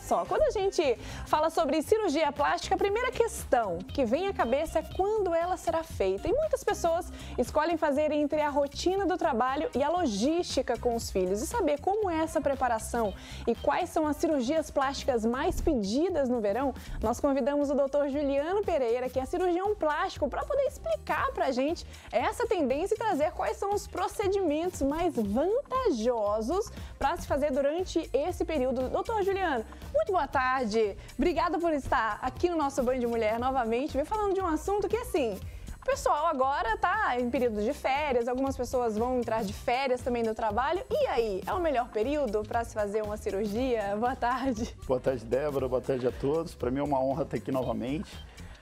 só, quando a gente fala sobre cirurgia plástica, a primeira questão que vem à cabeça é quando ela será feita. E muitas pessoas escolhem fazer entre a rotina do trabalho e a logística com os filhos. E saber como é essa preparação e quais são as cirurgias plásticas mais pedidas no verão, nós convidamos o Dr. Juliano Pereira, que é cirurgião plástico, para poder explicar pra gente essa tendência e trazer quais são os procedimentos mais vantajosos para se fazer durante esse período. Doutor Juliano, muito boa tarde. Obrigada por estar aqui no nosso Banho de Mulher novamente, vem falando de um assunto que, assim, o pessoal agora está em período de férias, algumas pessoas vão entrar de férias também do trabalho. E aí, é o melhor período para se fazer uma cirurgia? Boa tarde. Boa tarde, Débora. Boa tarde a todos. Para mim é uma honra estar aqui novamente.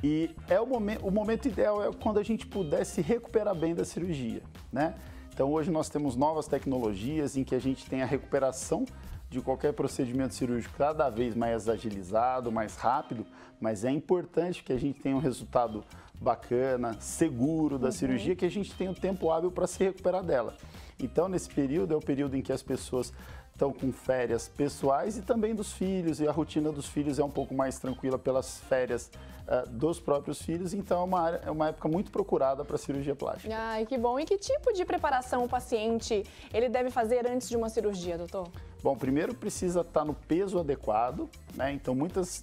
E o momento ideal é quando a gente puder se recuperar bem da cirurgia, né? Então hoje nós temos novas tecnologias em que a gente tem a recuperação de qualquer procedimento cirúrgico cada vez mais agilizado, mais rápido, mas é importante que a gente tenha um resultado bacana, seguro da cirurgia, que a gente tenha um tempo hábil para se recuperar dela. Então nesse período é o período em que as pessoas estão com férias pessoais e também dos filhos, e a rotina dos filhos é um pouco mais tranquila pelas férias dos próprios filhos, então é uma época muito procurada para cirurgia plástica. Ai, que bom. E que tipo de preparação o paciente ele deve fazer antes de uma cirurgia, doutor? Bom, primeiro precisa estar no peso adequado, né? Então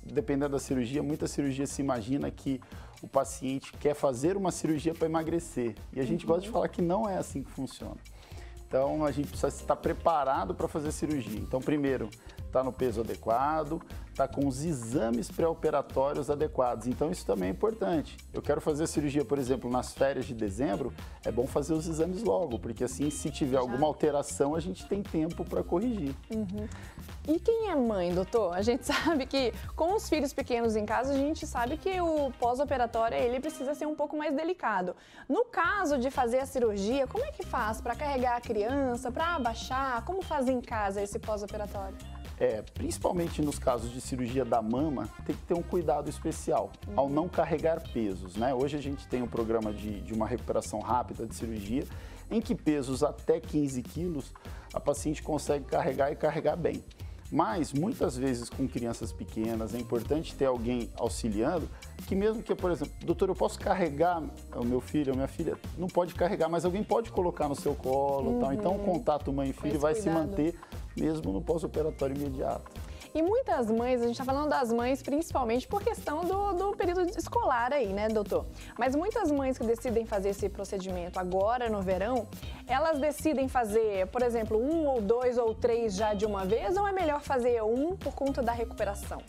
dependendo da cirurgia, muita cirurgia se imagina que o paciente quer fazer uma cirurgia para emagrecer, e a gente gosta de falar que não é assim que funciona. Então, a gente precisa estar preparado para fazer cirurgia. Então, primeiro, está no peso adequado, está com os exames pré-operatórios adequados. Então, isso também é importante. Eu quero fazer cirurgia, por exemplo, nas férias de dezembro, é bom fazer os exames logo, porque assim, se tiver alguma alteração, a gente tem tempo para corrigir. E quem é mãe, doutor? A gente sabe que com os filhos pequenos em casa, a gente sabe que o pós-operatório ele precisa ser um pouco mais delicado. No caso de fazer a cirurgia, como é que faz para carregar a criança, para abaixar? Como faz em casa esse pós-operatório? Principalmente nos casos de cirurgia da mama, tem que ter um cuidado especial ao não carregar pesos, né? Hoje a gente tem um programa de uma recuperação rápida de cirurgia, em que pesos até 15 quilos a paciente consegue carregar e carregar bem. Mas, muitas vezes, com crianças pequenas, é importante ter alguém auxiliando, que mesmo que, por exemplo, doutor, eu posso carregar o meu filho ou minha filha? Não pode carregar, mas alguém pode colocar no seu colo, tal. Então o contato mãe e filho vai se manter mesmo no pós-operatório imediato. E muitas mães, a gente está falando das mães principalmente por questão do período escolar aí, né, doutor? Mas muitas mães que decidem fazer esse procedimento agora no verão, elas decidem fazer, por exemplo, 1 ou 2 ou 3 já de uma vez, ou é melhor fazer um por conta da recuperação?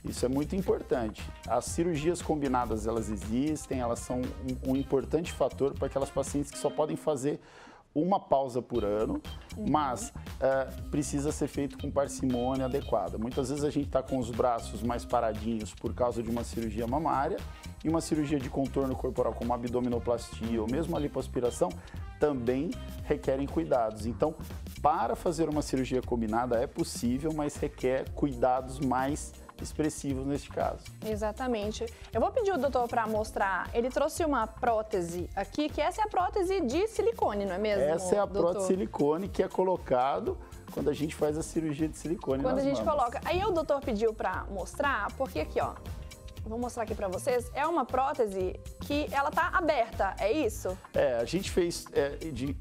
Isso é muito importante. As cirurgias combinadas, elas existem, elas são um importante fator para aquelas pacientes que só podem fazer uma pausa por ano, mas precisa ser feito com parcimônia adequada. Muitas vezes a gente está com os braços mais paradinhos por causa de uma cirurgia mamária, e uma cirurgia de contorno corporal como abdominoplastia ou mesmo a lipoaspiração também requerem cuidados. Então, para fazer uma cirurgia combinada é possível, mas requer cuidados mais expressivos neste caso. Exatamente. Eu vou pedir o doutor para mostrar. Ele trouxe uma prótese aqui, que essa é a prótese de silicone, não é mesmo? Essa é a prótese de silicone que é colocado quando a gente faz a cirurgia de silicone nas mamas. Quando a gente coloca. Aí o doutor pediu para mostrar, porque aqui, ó, vou mostrar aqui para vocês, é uma prótese que ela tá aberta, é isso? A gente fez,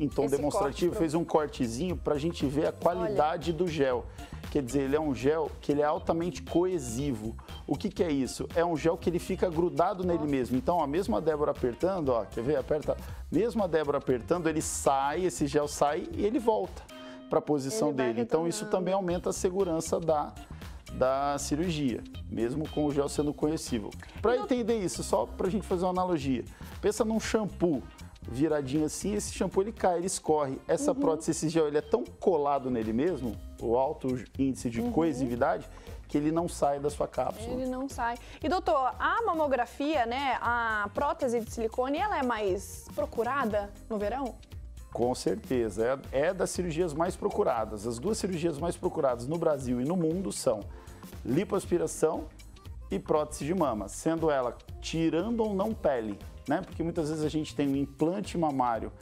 em tom demonstrativo, fez um cortezinho para a gente ver a qualidade do gel. Quer dizer, ele é um gel que ele é altamente coesivo. O que é isso? É um gel que ele fica grudado nele mesmo. Então, ó, mesmo a Débora apertando, ó, quer ver? Aperta. Mesmo a Débora apertando, ele sai, esse gel sai e ele volta para a posição dele. Então, isso também aumenta a segurança da cirurgia, mesmo com o gel sendo coesivo. Para entender isso, só para a gente fazer uma analogia, pensa num shampoo viradinho assim, esse shampoo ele cai, ele escorre. Essa prótese, esse gel, ele é tão colado nele mesmo, o alto índice de coesividade, que ele não sai da sua cápsula. Ele não sai. E doutor, a mamografia, né, a prótese de silicone, ela é mais procurada no verão? Com certeza, é das cirurgias mais procuradas. As duas cirurgias mais procuradas no Brasil e no mundo são lipoaspiração e prótese de mama, sendo ela tirando ou não pele, né? Porque muitas vezes a gente tem um implante mamário,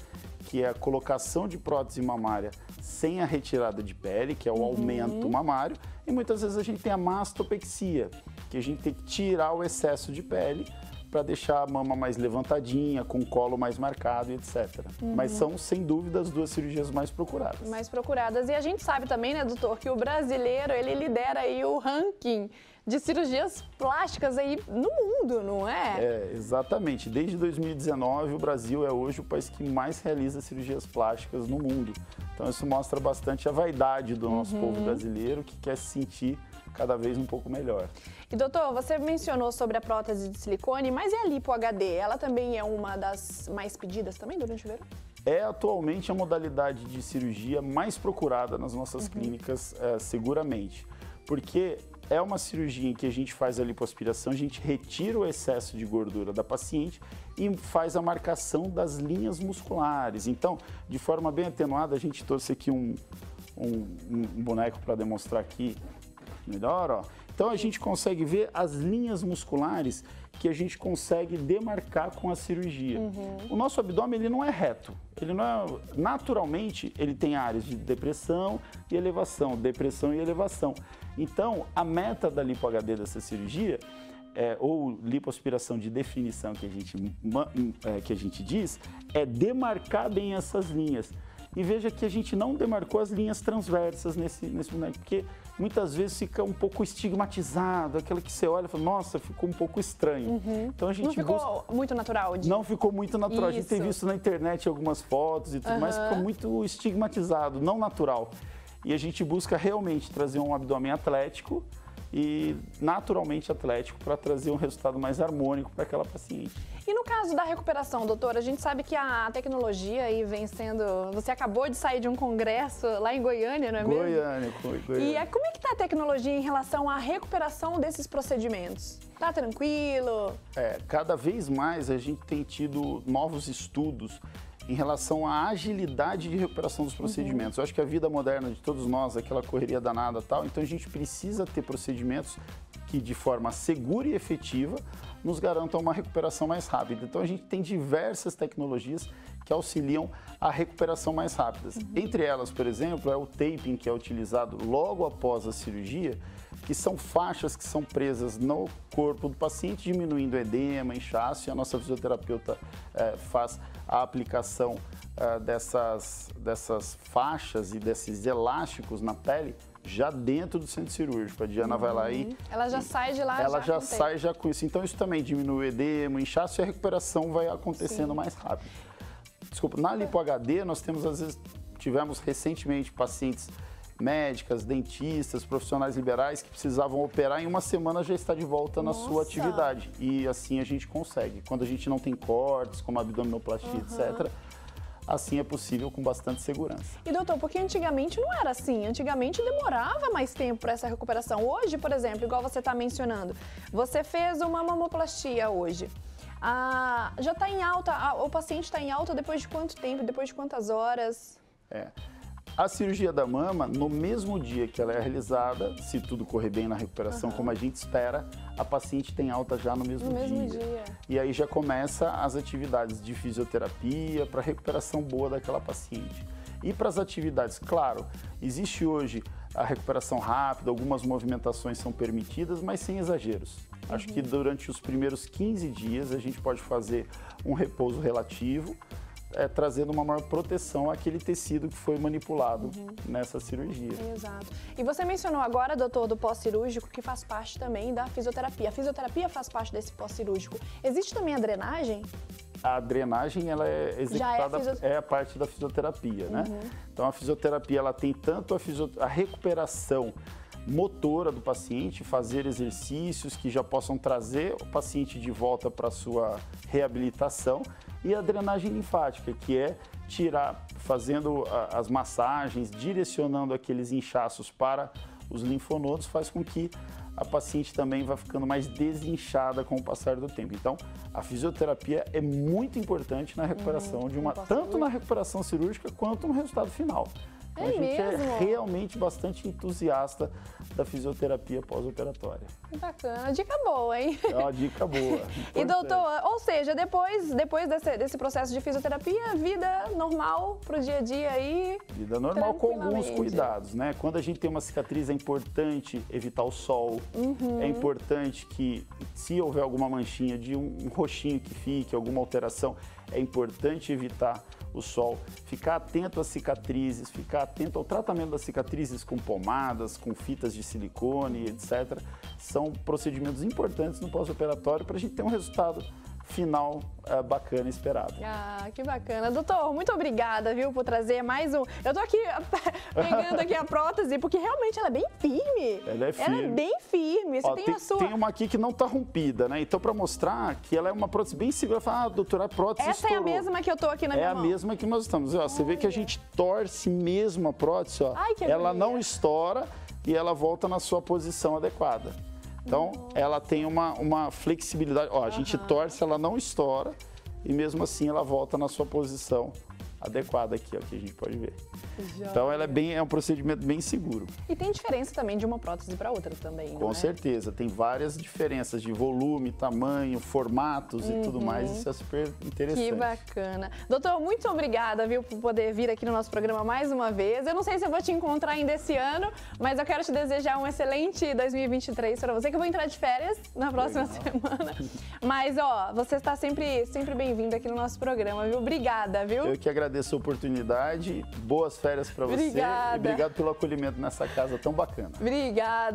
que é a colocação de prótese mamária sem a retirada de pele, que é o aumento mamário, e muitas vezes a gente tem a mastopexia, que a gente tem que tirar o excesso de pele para deixar a mama mais levantadinha, com o colo mais marcado e etc. Mas são, sem dúvida, as duas cirurgias mais procuradas. Mais procuradas. E a gente sabe também, né, doutor, que o brasileiro, ele lidera aí o ranking de cirurgias plásticas aí no mundo, não é? É, exatamente. Desde 2019, o Brasil é hoje o país que mais realiza cirurgias plásticas no mundo. Então, isso mostra bastante a vaidade do nosso povo brasileiro, que quer se sentir cada vez um pouco melhor. E doutor, você mencionou sobre a prótese de silicone, mas e a lipo HD? Ela também é uma das mais pedidas também durante o verão? É atualmente a modalidade de cirurgia mais procurada nas nossas clínicas, seguramente. Porque é uma cirurgia em que a gente faz a lipoaspiração, a gente retira o excesso de gordura da paciente e faz a marcação das linhas musculares. Então, de forma bem atenuada, a gente trouxe aqui um boneco para demonstrar aqui melhor, ó. Então a gente consegue ver as linhas musculares que a gente consegue demarcar com a cirurgia. O nosso abdômen, ele não é reto. Ele não é, naturalmente, ele tem áreas de depressão e elevação, depressão e elevação. Então, a meta da lipo HD dessa cirurgia, ou lipoaspiração de definição que a gente diz, é demarcar bem essas linhas. E veja que a gente não demarcou as linhas transversas nesse boneco, porque muitas vezes fica um pouco estigmatizado, aquela que você olha e fala, nossa, ficou um pouco estranho. Então a gente não ficou muito natural? Não ficou muito natural. Isso. A gente tem visto na internet algumas fotos e tudo, mas ficou muito estigmatizado, não natural. E a gente busca realmente trazer um abdômen atlético e naturalmente atlético para trazer um resultado mais harmônico para aquela paciente. E no caso da recuperação, doutora, a gente sabe que a tecnologia aí vem sendo... Você acabou de sair de um congresso lá em Goiânia, não é mesmo? Goiânia. E como é que está a tecnologia em relação à recuperação desses procedimentos? Tá tranquilo? Cada vez mais a gente tem tido novos estudos em relação à agilidade de recuperação dos procedimentos. Eu acho que a vida moderna de todos nós, aquela correria danada e tal, então a gente precisa ter procedimentos que de forma segura e efetiva nos garantam uma recuperação mais rápida. Então a gente tem diversas tecnologias que auxiliam a recuperação mais rápida. Entre elas, por exemplo, é o taping, que é utilizado logo após a cirurgia, que são faixas que são presas no corpo do paciente, diminuindo edema, inchaço, e a nossa fisioterapeuta faz a aplicação dessas faixas e desses elásticos na pele já dentro do centro cirúrgico. A Diana vai lá e... Ela já sai de lá ela já sai já com isso. Então isso também diminui o edema, o inchaço, e a recuperação vai acontecendo mais rápido. Desculpa, na Lipo HD nós temos, às vezes, tivemos recentemente pacientes médicas, dentistas, profissionais liberais que precisavam operar, em uma semana já está de volta na sua atividade. E assim a gente consegue. Quando a gente não tem cortes, como abdominoplastia, etc., assim é possível com bastante segurança. E doutor, porque antigamente não era assim, antigamente demorava mais tempo para essa recuperação. Hoje, por exemplo, igual você está mencionando, você fez uma mamoplastia hoje. Já está em alta, o paciente está em alta depois de quanto tempo, depois de quantas horas? A cirurgia da mama, no mesmo dia que ela é realizada, se tudo correr bem na recuperação como a gente espera, a paciente tem alta já no mesmo dia. E aí já começa as atividades de fisioterapia para recuperação boa daquela paciente. E para as atividades, claro, existe hoje a recuperação rápida, algumas movimentações são permitidas, mas sem exageros. Acho que durante os primeiros 15 dias a gente pode fazer um repouso relativo, trazendo uma maior proteção àquele tecido que foi manipulado nessa cirurgia. Exato. E você mencionou agora, doutor, do pós-cirúrgico, que faz parte também da fisioterapia. A fisioterapia faz parte desse pós-cirúrgico. Existe também a drenagem? A drenagem, ela é executada, é a parte da fisioterapia, né? Então, a fisioterapia, ela tem tanto a recuperação motora do paciente, fazer exercícios que já possam trazer o paciente de volta para a sua reabilitação, e a drenagem linfática, que é fazendo as massagens, direcionando aqueles inchaços para os linfonodos, faz com que a paciente também vá ficando mais desinchada com o passar do tempo. Então, a fisioterapia é muito importante na recuperação tanto na recuperação cirúrgica quanto no resultado final. Então, a gente é realmente bastante entusiasta da fisioterapia pós-operatória. Que bacana, dica boa, hein? É uma dica boa. E doutor, ou seja, depois desse processo de fisioterapia, vida normal pro dia a dia aí? Vida normal com alguns cuidados, né? Quando a gente tem uma cicatriz, é importante evitar o sol. É importante que, se houver alguma manchinha de um roxinho que fique, alguma alteração, é importante evitar o sol, ficar atento às cicatrizes, ficar atento ao tratamento das cicatrizes com pomadas, com fitas de silicone, etc. São procedimentos importantes no pós-operatório para a gente ter um resultado final bacana e esperado. Ah, que bacana. Doutor, muito obrigada, viu, por trazer mais um. Eu tô aqui pegando aqui a prótese, porque realmente ela é bem firme. Ela é firme. Ela é bem firme. Você tem a sua... Tem uma aqui que não tá rompida, né? Então, para mostrar que ela é uma prótese bem segura, fala, doutora, a prótese Essa estourou. é a mesma que eu tô aqui na minha mão? É a mesma que nós estamos. Ó, você vê que a gente torce mesmo a prótese, ó. Ai, que ela agonia. não estoura e ela volta na sua posição adequada. Então, ela tem uma flexibilidade. Ó, a gente torce, ela não estoura e mesmo assim ela volta na sua posição adequada aqui, ó, que a gente pode ver. Então, ela é um procedimento bem seguro. E tem diferença também de uma prótese para outra também, Com certeza, tem várias diferenças de volume, tamanho, formatos e tudo mais, isso é super interessante. Que bacana. Doutor, muito obrigada, viu, por poder vir aqui no nosso programa mais uma vez. Eu não sei se eu vou te encontrar ainda esse ano, mas eu quero te desejar um excelente 2023 para você, que eu vou entrar de férias na próxima semana. Mas, ó, você está sempre bem-vindo aqui no nosso programa, viu? Obrigada, viu? Eu que agradeço a oportunidade, boas férias para você. Obrigada. E obrigado pelo acolhimento nessa casa tão bacana. Obrigada.